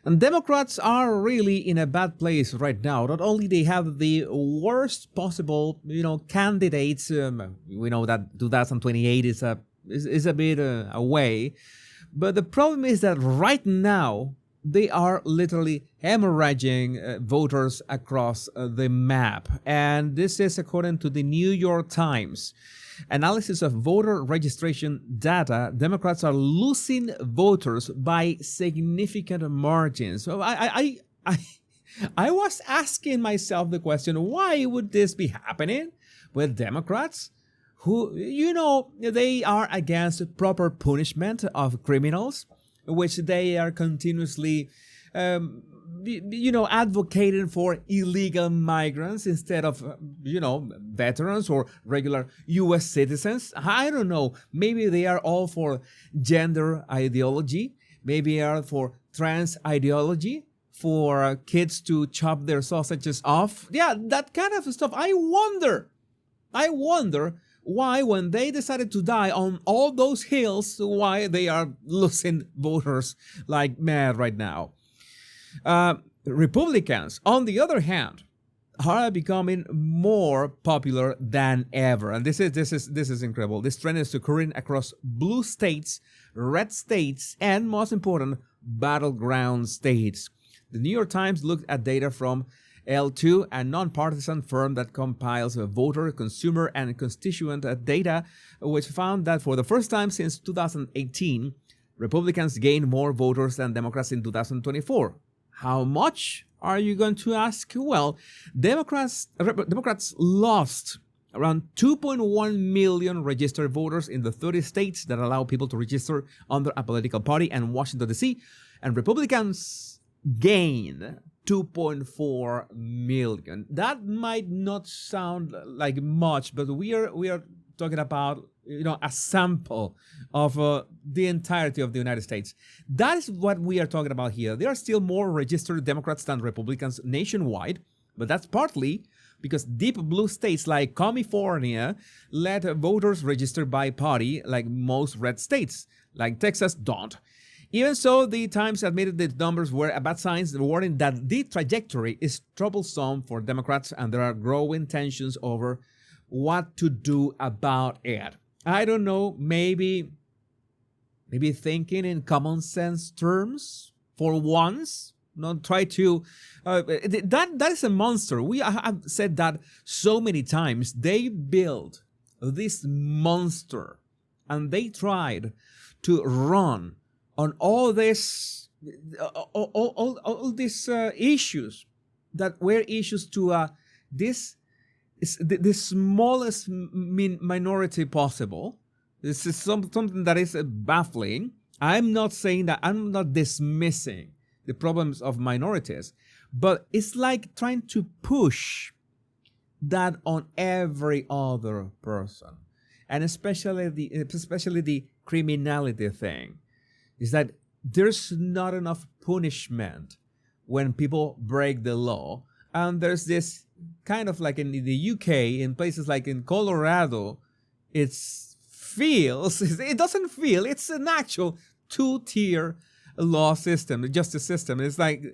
And Democrats are really in a bad place right now. Not only they have the worst possible, candidates. We know that 2028 is a bit away, but the problem is that right now they are literally hemorrhaging voters across the map. And this is according to the New York Times. Analysis of voter registration data, Democrats are losing voters by significant margins. So I was asking myself the question, why would this be happening with Democrats? Who, they are against proper punishment of criminals, which they are continuously, advocating for illegal migrants instead of, veterans or regular U.S. citizens. I don't know. Maybe they are all for gender ideology. Maybe they are for trans ideology, for kids to chop their sausages off. Yeah, that kind of stuff. I wonder why, when they decided to die on all those hills, why they are losing voters like mad right now. Republicans, on the other hand, are becoming more popular than ever, and this is incredible. This trend is occurring across blue states, red states, and most important, battleground states. The New York Times looked at data from L2, a nonpartisan firm that compiles voter, consumer, and constituent data, which found that for the first time since 2018, Republicans gained more voters than Democrats in 2024. How much, are you going to ask? Well, Democrats lost around 2.1 million registered voters in the 30 states that allow people to register under a political party and Washington, D.C., and Republicans gained 2.4 million. That might not sound like much, but we are talking about a sample of the entirety of the United States. That is what we are talking about here. There are still more registered Democrats than Republicans nationwide, but that's partly because deep blue states like California let voters register by party like most red states, like Texas don't. Even so, the Times admitted the numbers were a bad sign, warning that the trajectory is troublesome for Democrats and there are growing tensions over what to do about it. I don't know, maybe thinking in common sense terms for once. Not try to, that is a monster. We have said that so many times. They built this monster and they tried to run on all these issues that were issues to this is the smallest minority possible. This is something that is baffling. I'm not saying that, I'm not dismissing the problems of minorities, but it's like trying to push that on every other person, and especially the criminality thing, is that there's not enough punishment when people break the law, and there's this kind of like in the UK, in places like in Colorado, it's an actual two-tier law system, the justice system. It's like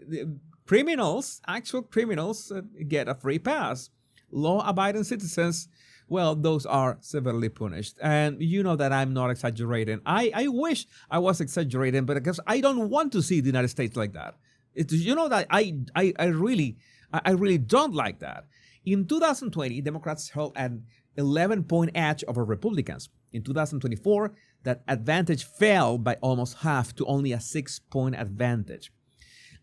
actual criminals get a free pass. Law-abiding citizens, well, those are severely punished. And you know that I'm not exaggerating. I wish I was exaggerating, but because I don't want to see the United States like that. That I really don't like that. In 2020, Democrats held an 11-point edge over Republicans. In 2024, that advantage fell by almost half to only a 6-point advantage.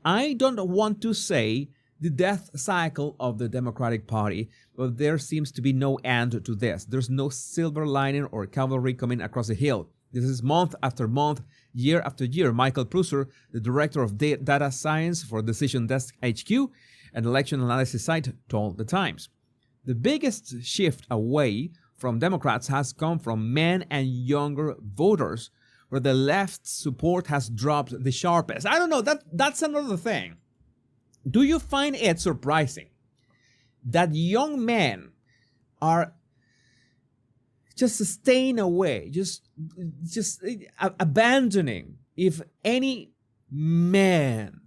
I don't want to say the death cycle of the Democratic Party, but there seems to be no end to this. There's no silver lining or cavalry coming across the hill. This is month after month, year after year. Michael Prusser, the director of data science for Decision Desk HQ, an election analysis site, told the Times. The biggest shift away from Democrats has come from men and younger voters, where the left's support has dropped the sharpest. I don't know, that's another thing. Do you find it surprising that young men are just staying away, just abandoning if any man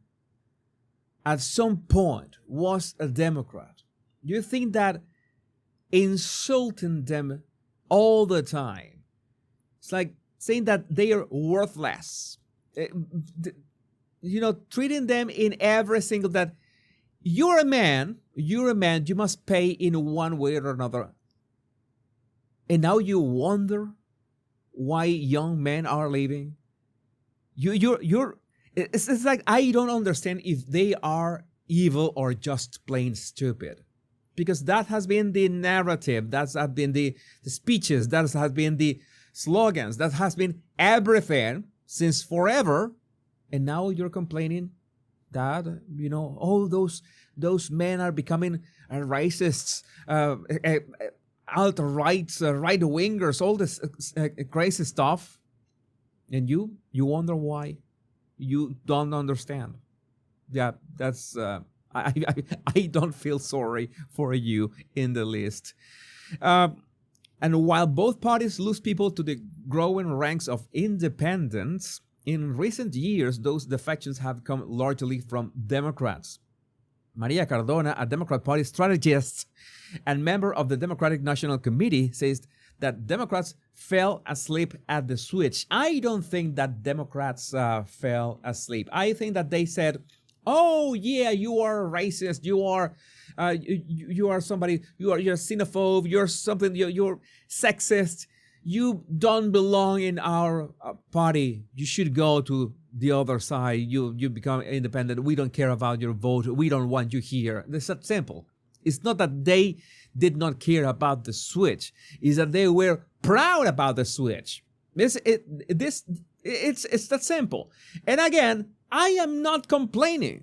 at some point was a Democrat, you think that insulting them all the time, it's like saying that they are worthless, treating them in every single that you're a man, you must pay in one way or another. And now you wonder why young men are leaving. It's like I don't understand if they are evil or just plain stupid. Because that has been the narrative, that has been the speeches, that has been the slogans, that has been everything since forever. And now you're complaining that, all those men are becoming racists, alt-rights, right-wingers, all this crazy stuff. And you wonder why. You don't understand. Yeah, that's... I don't feel sorry for you in the least. And while both parties lose people to the growing ranks of independents, in recent years, those defections have come largely from Democrats. Maria Cardona, a Democrat Party strategist and member of the Democratic National Committee, says that Democrats fell asleep at the switch. I don't think that Democrats fell asleep. I think that they said, oh yeah, you are racist, you are somebody, you're xenophobe, you're something, you're sexist, you don't belong in our party, you should go to the other side, you become independent, we don't care about your vote, we don't want you here. It's that simple. It's not that they did not care about the switch, it's that they were proud about the switch. It's that simple. And again, I am not complaining,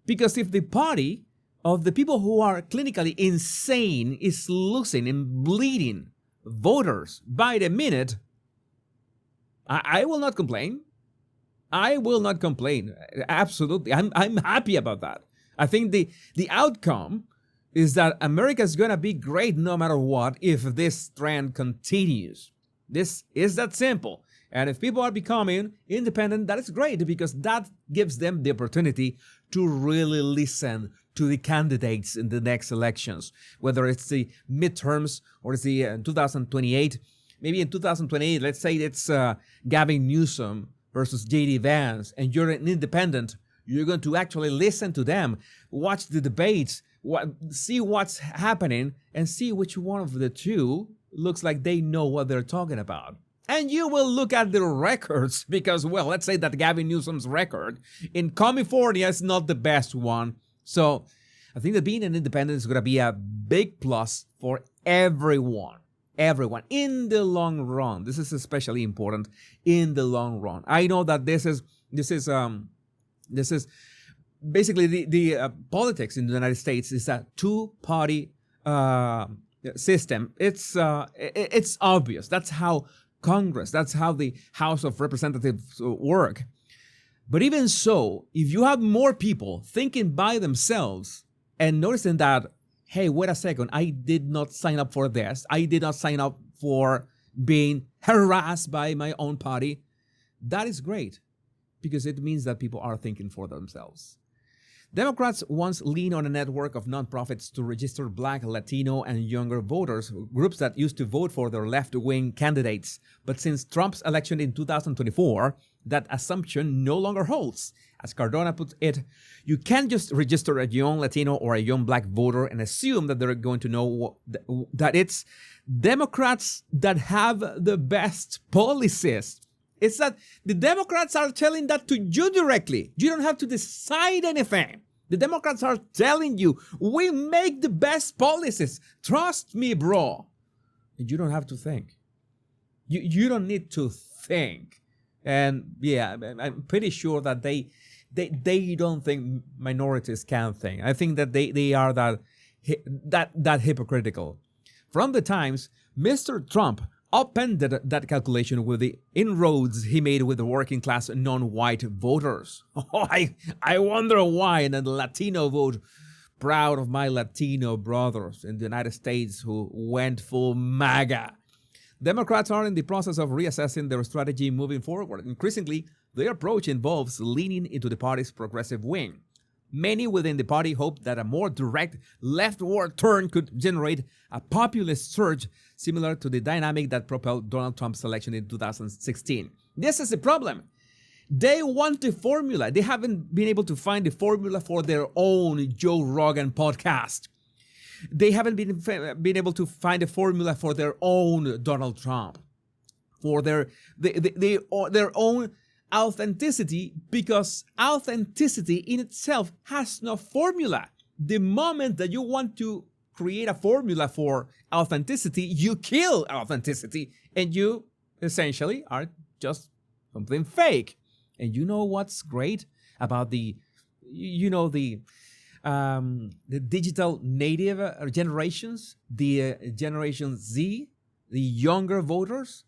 because if the party of the people who are clinically insane is losing and bleeding voters by the minute, I will not complain. I will not complain. Absolutely. I'm happy about that. I think the outcome is that America is going to be great no matter what if this trend continues. This is that simple. And if people are becoming independent, that is great, because that gives them the opportunity to really listen to the candidates in the next elections, whether it's the midterms or it's the 2028. Maybe in 2028, let's say it's Gavin Newsom versus J.D. Vance, and you're an independent, you're going to actually listen to them, watch the debates, see what's happening, and see which one of the two looks like they know what they're talking about. And you will look at the records, because, well, let's say that Gavin Newsom's record in California is not the best one. So I think that being an independent is going to be a big plus for everyone. Everyone in the long run. This is especially important in the long run. I know that this is basically the politics in the United States is a two-party system. It's obvious. That's how Congress, that's how the House of Representatives work. But even so, if you have more people thinking by themselves and noticing that, hey, wait a second, I did not sign up for this, I did not sign up for being harassed by my own party, that is great, because it means that people are thinking for themselves. Democrats once leaned on a network of nonprofits to register Black, Latino, and younger voters, groups that used to vote for their left-wing candidates. But since Trump's election in 2024, that assumption no longer holds. As Cardona put it, you can't just register a young Latino or a young Black voter and assume that they're going to know that it's Democrats that have the best policies. It's that the Democrats are telling that to you directly. You don't have to decide anything. The Democrats are telling you, we make the best policies. Trust me, bro. And you don't have to think. You don't need to think. And yeah, I'm pretty sure that they don't think minorities can think. I think that they are that hypocritical. From the Times, Mr. Trump upended that calculation with the inroads he made with the working class non-white voters. Oh, I wonder why. And then the Latino vote, proud of my Latino brothers in the United States who went full MAGA. Democrats are in the process of reassessing their strategy moving forward. Increasingly, their approach involves leaning into the party's progressive wing. Many within the party hope that a more direct leftward turn could generate a populist surge similar to the dynamic that propelled Donald Trump's election in 2016. This is the problem. They want the formula. They haven't been able to find the formula for their own Joe Rogan podcast. They haven't been able to find a formula for their own Donald Trump, for their own authenticity, because authenticity in itself has no formula. The moment that you want to create a formula for authenticity, you kill authenticity, and you essentially are just something fake. And you know what's great about the digital native generations, the Generation Z, the younger voters,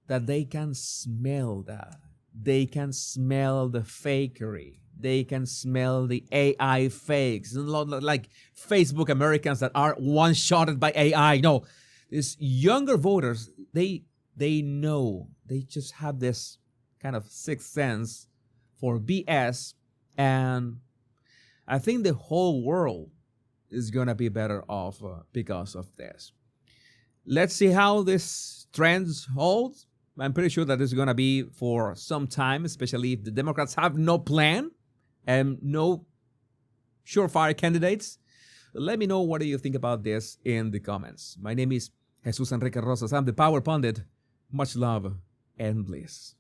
that they can smell that. They can smell the fakery. They can smell the AI fakes. Like Facebook Americans that are one-shotted by AI. No, these younger voters, they know. They just have this kind of sixth sense for BS, and I think the whole world is going to be better off because of this. Let's see how this trends holds. I'm pretty sure that this is going to be for some time, especially if the Democrats have no plan and no surefire candidates. Let me know what do you think about this in the comments. My name is Jesus Enrique Rosas. I'm the Power Pundit. Much love and bliss.